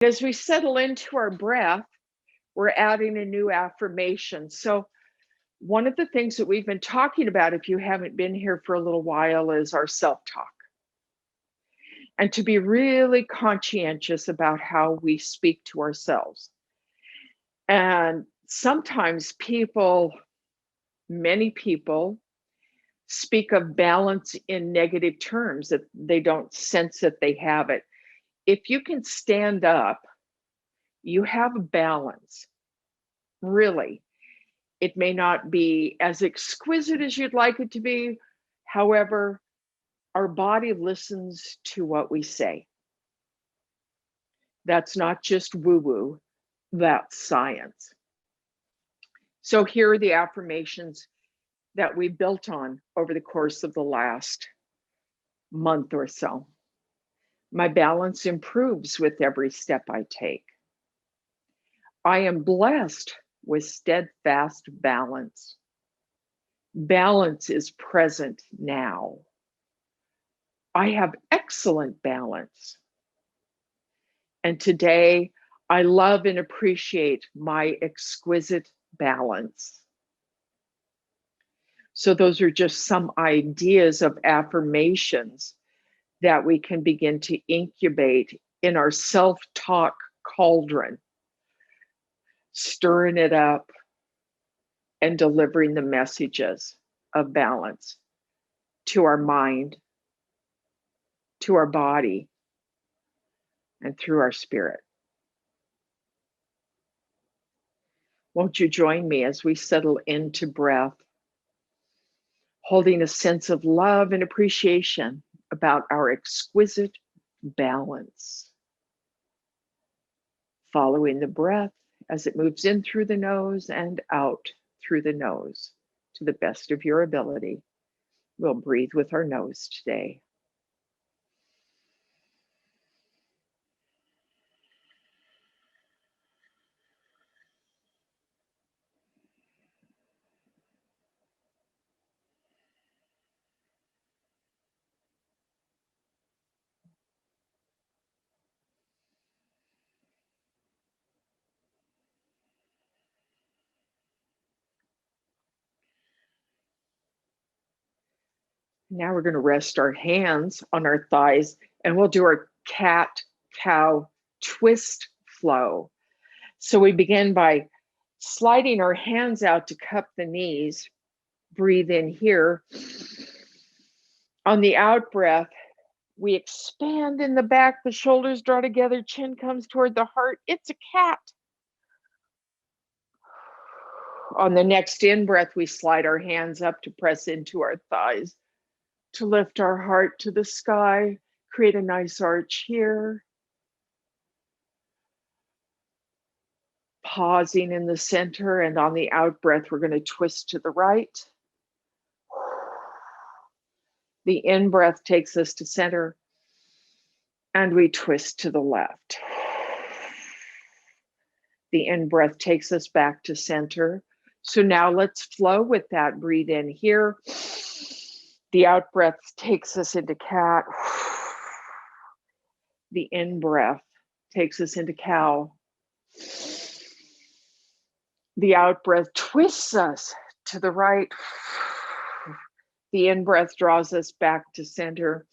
As we settle into our breath, we're adding a new affirmation. So, one of the things that we've been talking about, if you haven't been here for a little while, is our self talk. And to be really conscientious about how we speak to ourselves. And sometimes many people, speak of balance in negative terms, that they don't sense that they have it. If you can stand up, you have a balance, really. It may not be as exquisite as you'd like it to be. However, our body listens to what we say. That's not just woo woo, that's science. So, here are the affirmations that we built on over the course of the last month or so. My balance improves with every step I take. I am blessed with steadfast balance. Balance is present now. I have excellent balance. And today, I love and appreciate my exquisite balance. So, those are just some ideas of affirmations that we can begin to incubate in our self talk cauldron, stirring it up and delivering the messages of balance to our mind, to our body, and through our spirit. Won't you join me as we settle into breath, holding a sense of love and appreciation about our exquisite balance? Following the breath as it moves in through the nose and out through the nose to the best of your ability. We'll breathe with our nose today. Now we're going to rest our hands on our thighs and we'll do our cat cow twist flow. So we begin by sliding our hands out to cup the knees. Breathe in here. On the out breath, we expand in the back, the shoulders draw together, chin comes toward the heart. It's a cat. On the next in breath, we slide our hands up to press into our thighs, to lift our heart to the sky, create a nice arch here. Pausing in the center, and on the out breath, we're going to twist to the right. The in breath takes us to center, and we twist to the left. The in breath takes us back to center. So now let's flow with that. Breathe in here. The out breath takes us into cat. The in breath takes us into cow. The out breath twists us to the right. The in breath draws us back to center.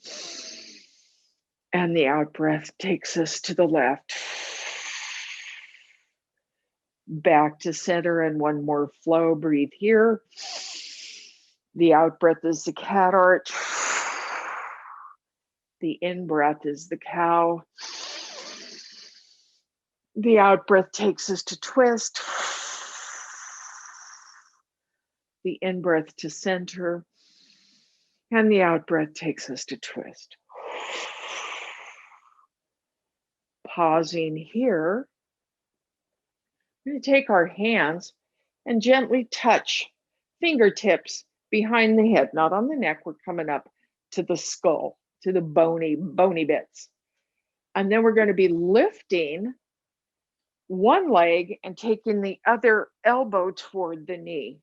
And the out breath takes us to the left. Back to center, and one more flow. Breathe here. The out breath is the cat arch. The in breath is the cow. The out breath takes us to twist. The in breath to center. And the out breath takes us to twist. Pausing here. We're going to take our hands and gently touch fingertips behind the head, not on the neck. We're coming up to the skull, to the bony bits. And then we're going to be lifting one leg and taking the other elbow toward the knee.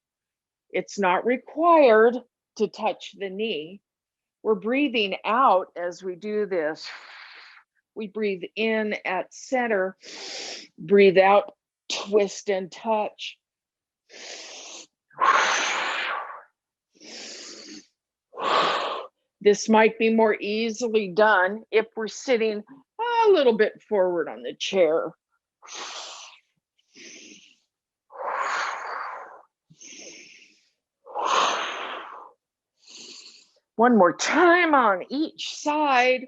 It's not required to touch the knee. We're breathing out as we do this. We breathe in at center, breathe out, twist and touch. This might be more easily done if we're sitting a little bit forward on the chair. One more time on each side.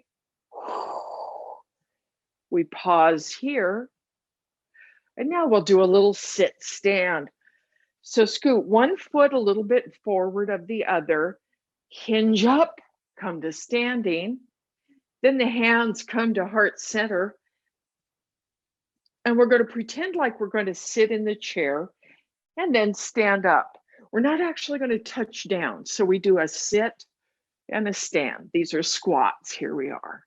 We pause here. And now we'll do a little sit stand. So scoot one foot a little bit forward of the other, hinge up, come to standing. Then the hands come to heart center. And we're going to pretend like we're going to sit in the chair and then stand up. We're not actually going to touch down. So we do a sit and a stand. These are squats. Here we are.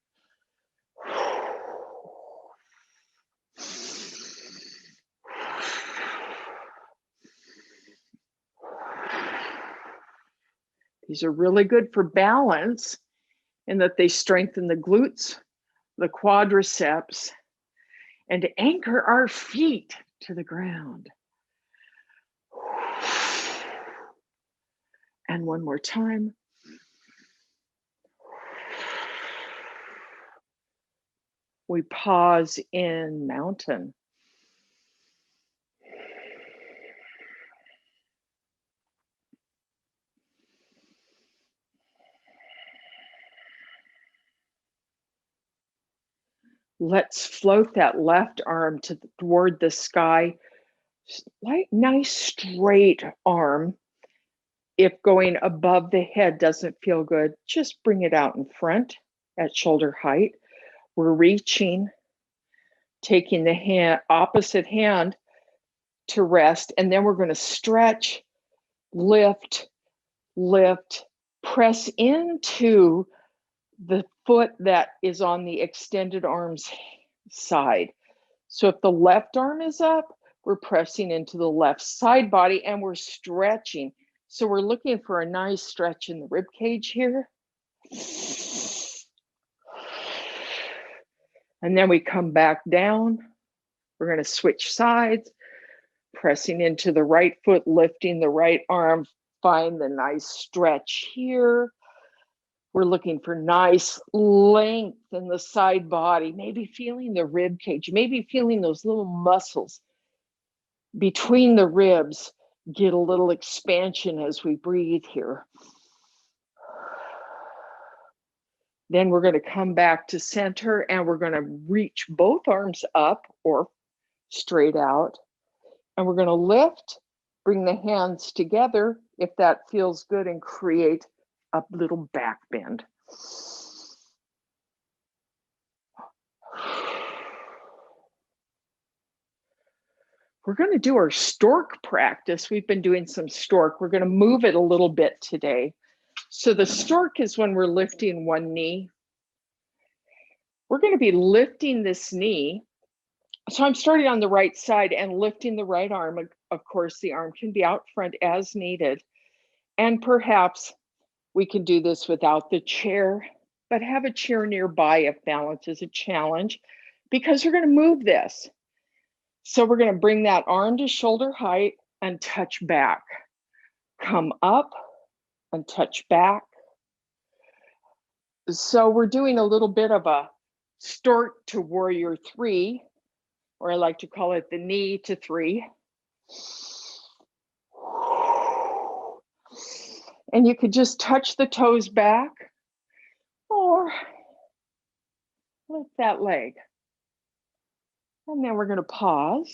These are really good for balance in that they strengthen the glutes, the quadriceps, and anchor our feet to the ground. And one more time. We pause in mountain. Let's float that left arm toward the sky. Nice straight arm. If going above the head doesn't feel good, just bring it out in front at shoulder height. We're reaching, taking the opposite hand to rest, and then we're going to stretch, lift, press into the foot that is on the extended arms side. So if the left arm is up, we're pressing into the left side body and we're stretching. So we're looking for a nice stretch in the rib cage here. And then we come back down. We're going to switch sides, pressing into the right foot, lifting the right arm, find the nice stretch here. We're looking for nice length in the side body, maybe feeling the rib cage, maybe feeling those little muscles between the ribs. Get a little expansion as we breathe here. Then we're going to come back to center and we're going to reach both arms up or straight out. And we're going to lift, bring the hands together if that feels good, and create a little back bend. We're going to do our stork practice. We've been doing some stork. We're going to move it a little bit today. So the stork is when we're lifting one knee. We're going to be lifting this knee. So I'm starting on the right side and lifting the right arm. Of course, the arm can be out front as needed. And perhaps we can do this without the chair, but have a chair nearby if balance is a challenge, because we're going to move this. So we're going to bring that arm to shoulder height and touch back. Come up and touch back. So we're doing a little bit of a stork to warrior 3, or I like to call it the knee to 3. And you could just touch the toes back or lift that leg. And then we're going to pause.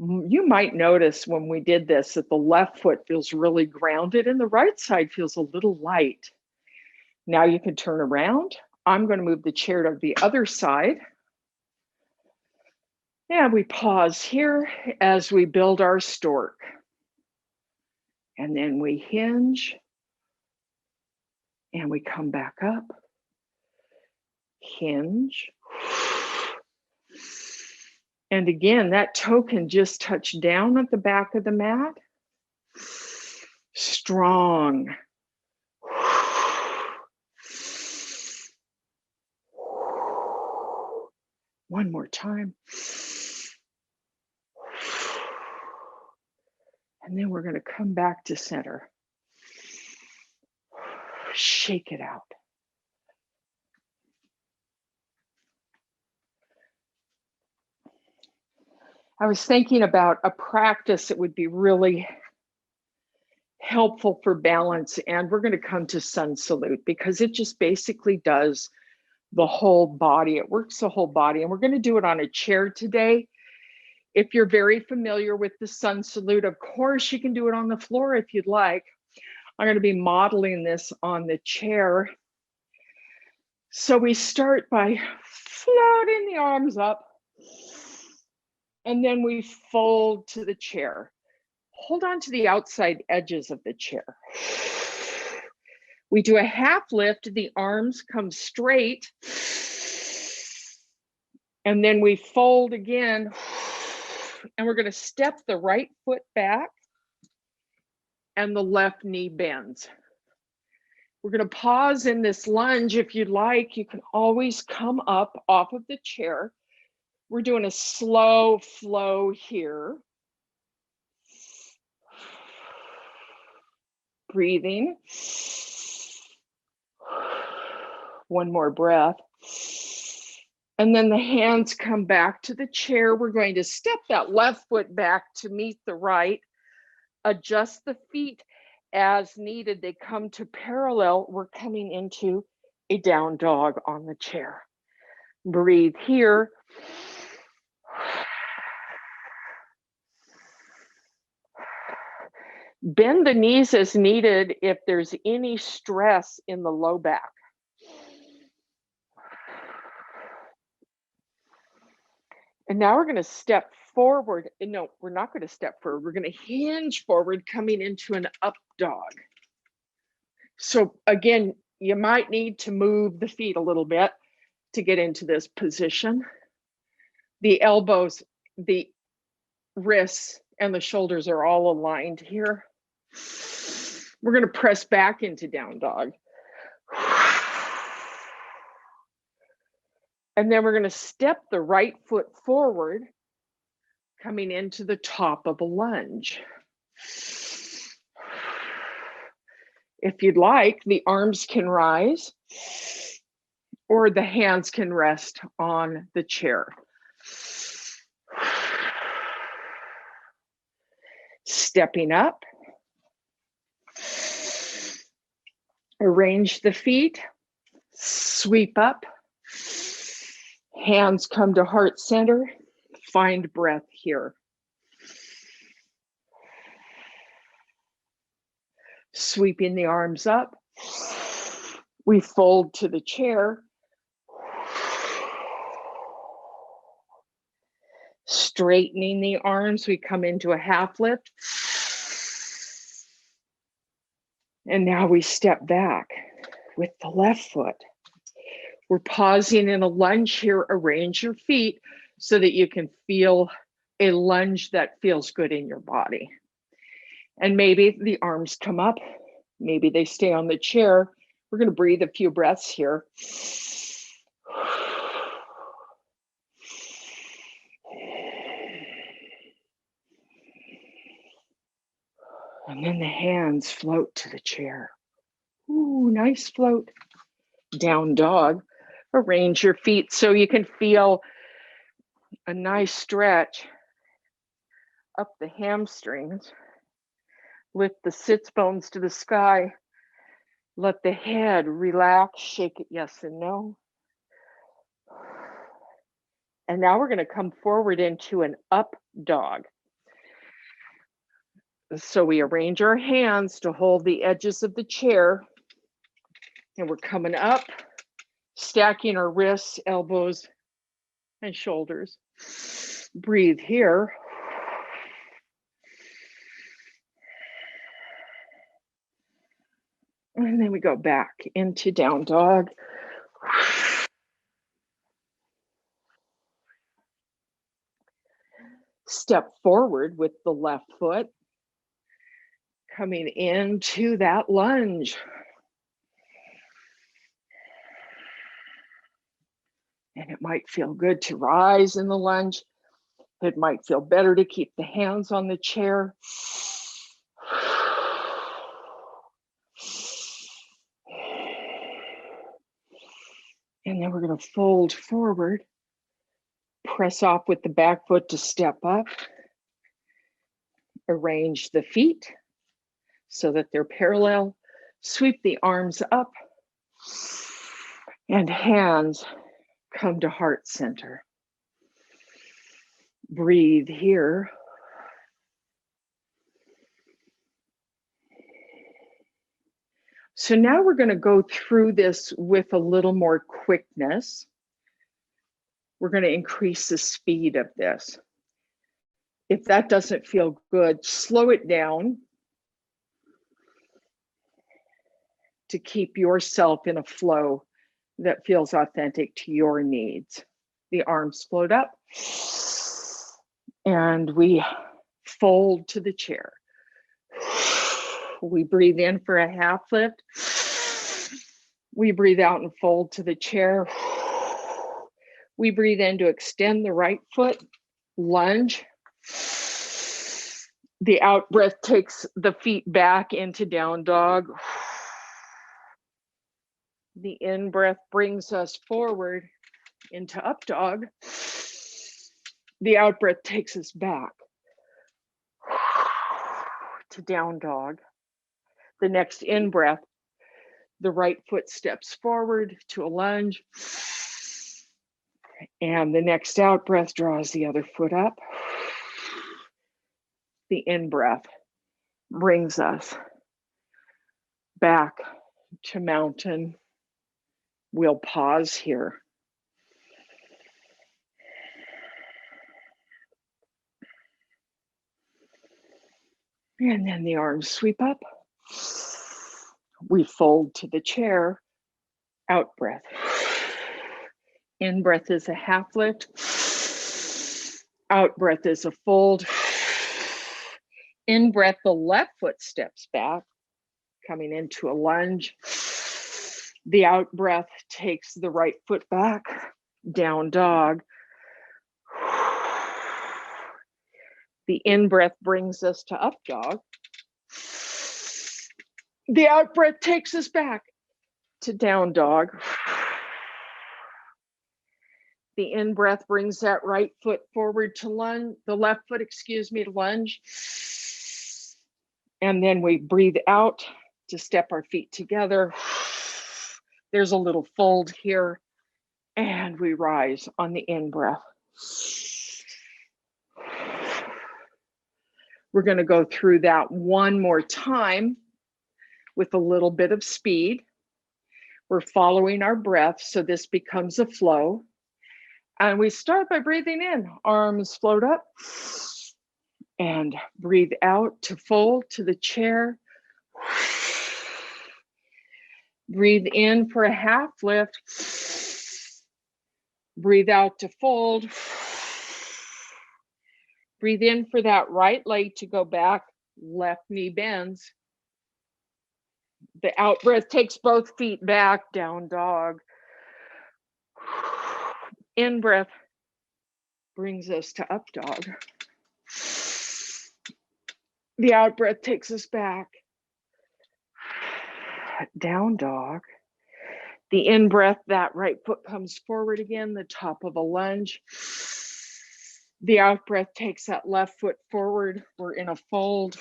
You might notice when we did this that the left foot feels really grounded and the right side feels a little light. Now you can turn around. I'm going to move the chair to the other side. And we pause here as we build our stork. And then we hinge and we come back up. Hinge. And again, that toe can just touch down at the back of the mat. Strong. One more time. And then we're going to come back to center. Shake it out. I was thinking about a practice that would be really helpful for balance, and we're going to come to sun salute because it just basically does the whole body. It works the whole body, and we're going to do it on a chair today. If you're very familiar with the sun salute, of course, you can do it on the floor if you'd like. I'm going to be modeling this on the chair. So we start by floating the arms up, and then we fold to the chair. Hold on to the outside edges of the chair. We do a half lift, the arms come straight, and then we fold again, and we're going to step the right foot back, and the left knee bends. We're going to pause in this lunge. If you'd like, you can always come up off of the chair. We're doing a slow flow here. Breathing. One more breath. And then the hands come back to the chair. We're going to step that left foot back to meet the right. Adjust the feet as needed. They come to parallel. We're coming into a down dog on the chair. Breathe here. Bend the knees as needed if there's any stress in the low back. And now we're going to step forward. No, we're not going to step forward. We're going to hinge forward, coming into an up dog. So again, you might need to move the feet a little bit to get into this position. The elbows, the wrists, and the shoulders are all aligned here. We're going to press back into down dog. And then we're going to step the right foot forward, coming into the top of a lunge. If you'd like, the arms can rise or the hands can rest on the chair. Stepping up. Arrange the feet. Sweep up. Hands come to heart center. Find breath here. Sweeping the arms up. We fold to the chair. Straightening the arms, we come into a half lift. And now we step back with the left foot. We're pausing in a lunge here. Arrange your feet so that you can feel a lunge that feels good in your body. And maybe the arms come up, maybe they stay on the chair. We're going to breathe a few breaths here. And then the hands float to the chair. Ooh, nice float. Down dog. Arrange your feet so you can feel a nice stretch up the hamstrings. Lift the sits bones to the sky. Let the head relax, shake it yes and no. And now we're going to come forward into an up dog. So we arrange our hands to hold the edges of the chair. And we're coming up, stacking our wrists, elbows, and shoulders. Breathe here. And then we go back into down dog. Step forward with the left foot, coming into that lunge. And it might feel good to rise in the lunge. It might feel better to keep the hands on the chair. And then we're going to fold forward, press off with the back foot to step up, arrange the feet so that they're parallel, sweep the arms up, and hands come to heart center. Breathe here. So now we're going to go through this with a little more quickness. We're going to increase the speed of this. If that doesn't feel good, slow it down to keep yourself in a flow that feels authentic to your needs. The arms float up and we fold to the chair. We breathe in for a half lift. We breathe out and fold to the chair. We breathe in to extend the right foot, lunge. The out breath takes the feet back into down dog. The in breath brings us forward into up dog. The out breath takes us back to down dog. The next in breath, the right foot steps forward to a lunge. And the next out breath draws the other foot up. The in breath brings us back to mountain. We'll pause here. And then the arms sweep up. We fold to the chair. Out breath. In breath is a half lift. Out breath is a fold. In breath, the left foot steps back, coming into a lunge. The out breath takes the right foot back, down dog. The in breath brings us to up dog. The out breath takes us back to down dog. The in breath brings that right foot forward to lunge, the left foot, to lunge. And then we breathe out to step our feet together. There's a little fold here. And we rise on the in breath. We're going to go through that one more time with a little bit of speed. We're following our breath, so this becomes a flow. And we start by breathing in, arms float up, and breathe out to fold to the chair. Breathe in for a half lift. Breathe out to fold. Breathe in for that right leg to go back, left knee bends. The out breath takes both feet back, down dog. In breath brings us to up dog. The out breath takes us back, down dog. The in breath, that right foot comes forward again, the top of a lunge. The out breath takes that left foot forward. We're in a fold.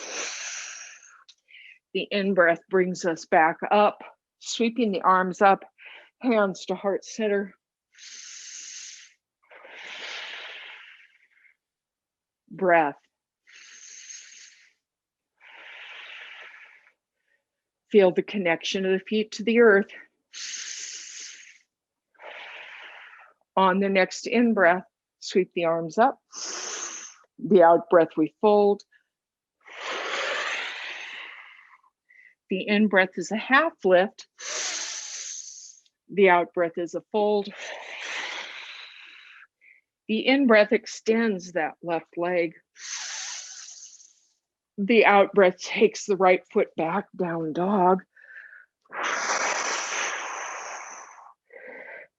The in breath brings us back up, sweeping the arms up, hands to heart center. Breath. Feel the connection of the feet to the earth. On the next in breath, sweep the arms up. The out breath, we fold. The in breath is a half lift. The out breath is a fold. The in breath extends that left leg. The out breath takes the right foot back, down dog.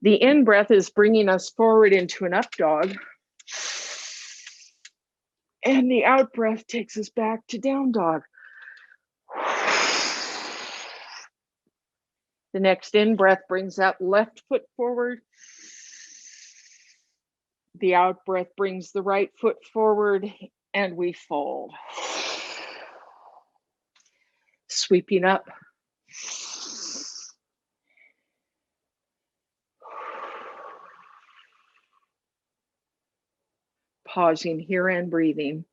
The in breath is bringing us forward into an up dog. And the out breath takes us back to down dog. The next in breath brings that left foot forward. The out breath brings the right foot forward, and we fold. Sweeping up. Pausing here and breathing.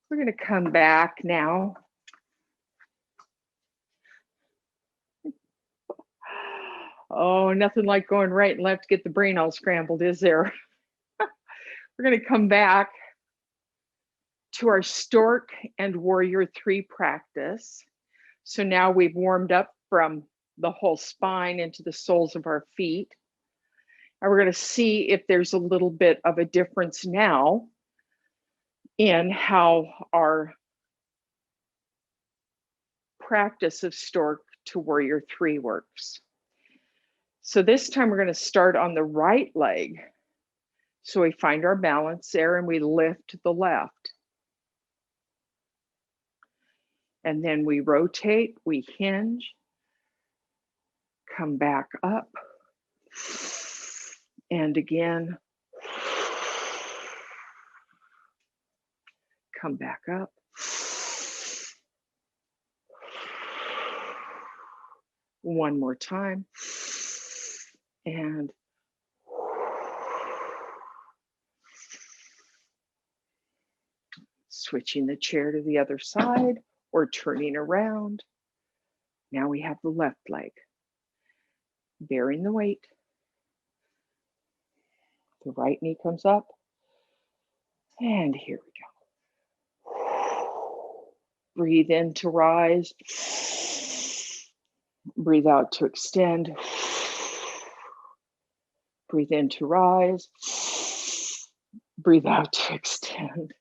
We're going to come back now. Oh, nothing like going right and left to get the brain all scrambled, is there? We're going to come back to our stork and warrior 3 practice. So now we've warmed up from the whole spine into the soles of our feet. And we're going to see if there's a little bit of a difference now in how our practice of stork to warrior 3 works. So this time we're going to start on the right leg. So we find our balance there and we lift the left. And then we rotate, we hinge, come back up, and again, come back up. One more time. And switching the chair to the other side or turning around. Now we have the left leg. Bearing the weight. The right knee comes up. And here we go. Breathe in to rise. Breathe out to extend. Breathe in to rise. Breathe out to extend.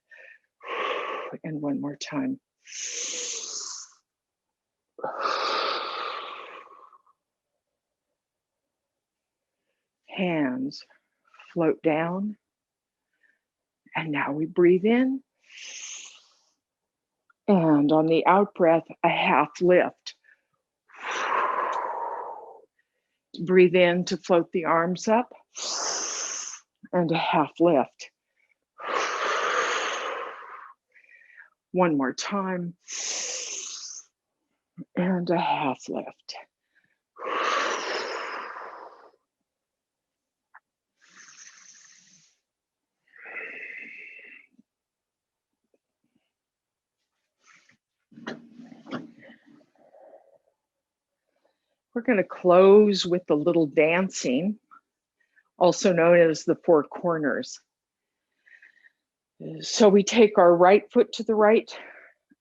And one more time. Hands float down. And now we breathe in. And on the out breath, a half lift. Breathe in to float the arms up. And a half lift. One more time. And a half lift. We're going to close with the little dancing, also known as the 4 corners. So we take our right foot to the right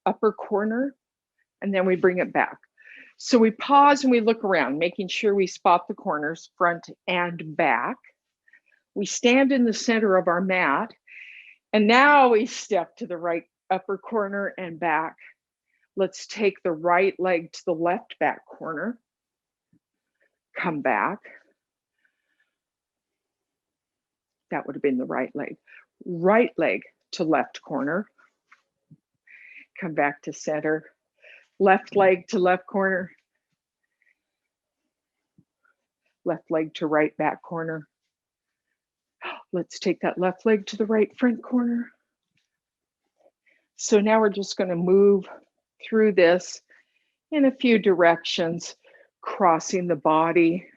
upper corner, and then we bring it back. So we pause and we look around, making sure we spot the corners, front and back. We stand in the center of our mat, and now we step to the right upper corner and back. Let's take the right leg to the left back corner. Come back. That would have been the right leg. Right leg to left corner. Come back to center. Left leg to left corner. Left leg to right back corner. Let's take that left leg to the right front corner. So now we're just going to move through this in a few directions, crossing the body,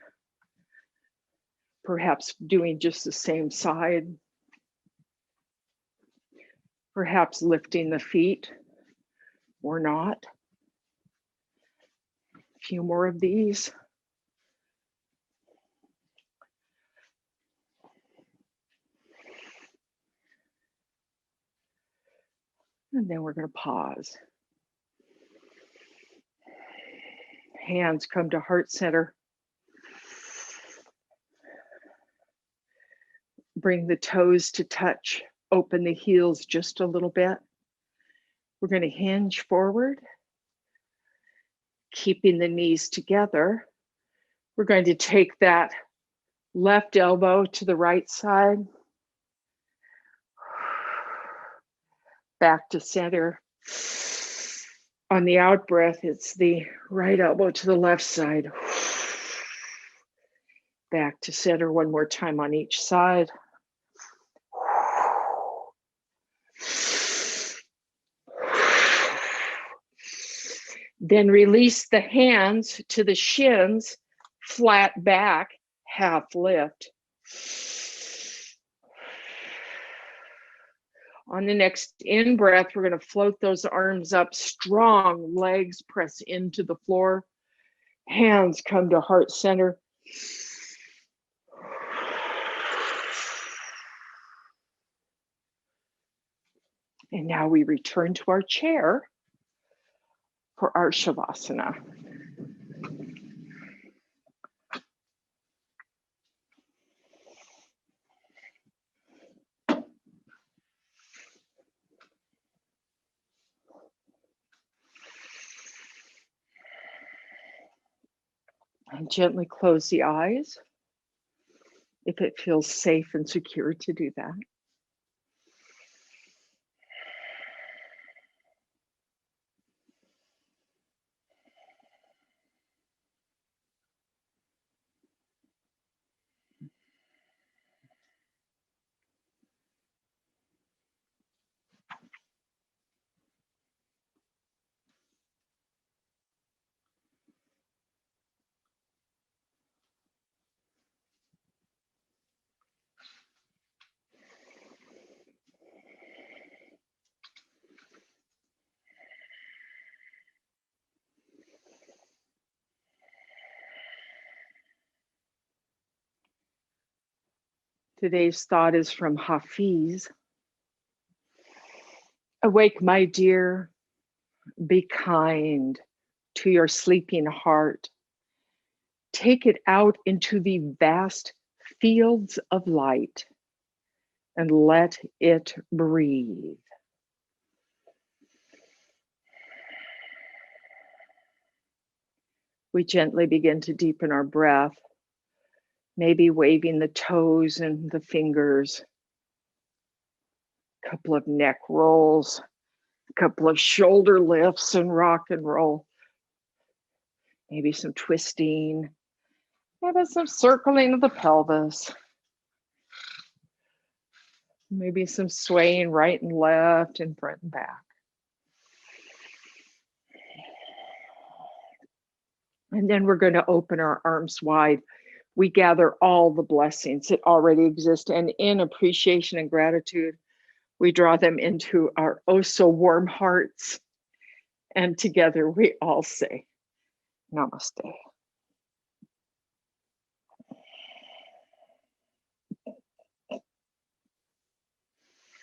perhaps doing just the same side, perhaps lifting the feet or not. A few more of these. And then we're going to pause. Hands come to heart center. Bring the toes to touch. Open the heels just a little bit. We're going to hinge forward, keeping the knees together. We're going to take that left elbow to the right side. Back to center. On the out breath, it's the right elbow to the left side. Back to center one more time on each side. Then release the hands to the shins, flat back, half lift. On the next in-breath, we're going to float those arms up strong, legs press into the floor, hands come to heart center. And now we return to our chair for our Shavasana. And gently close the eyes if it feels safe and secure to do that. Today's thought is from Hafiz. Awake, my dear, be kind to your sleeping heart. Take it out into the vast fields of light and let it breathe. We gently begin to deepen our breath, maybe waving the toes and the fingers, a couple of neck rolls, a couple of shoulder lifts and rock and roll, maybe some twisting, maybe some circling of the pelvis, maybe some swaying right and left and front and back. And then we're going to open our arms wide. We gather all the blessings that already exist, and in appreciation and gratitude, we draw them into our oh so warm hearts. And together we all say, Namaste.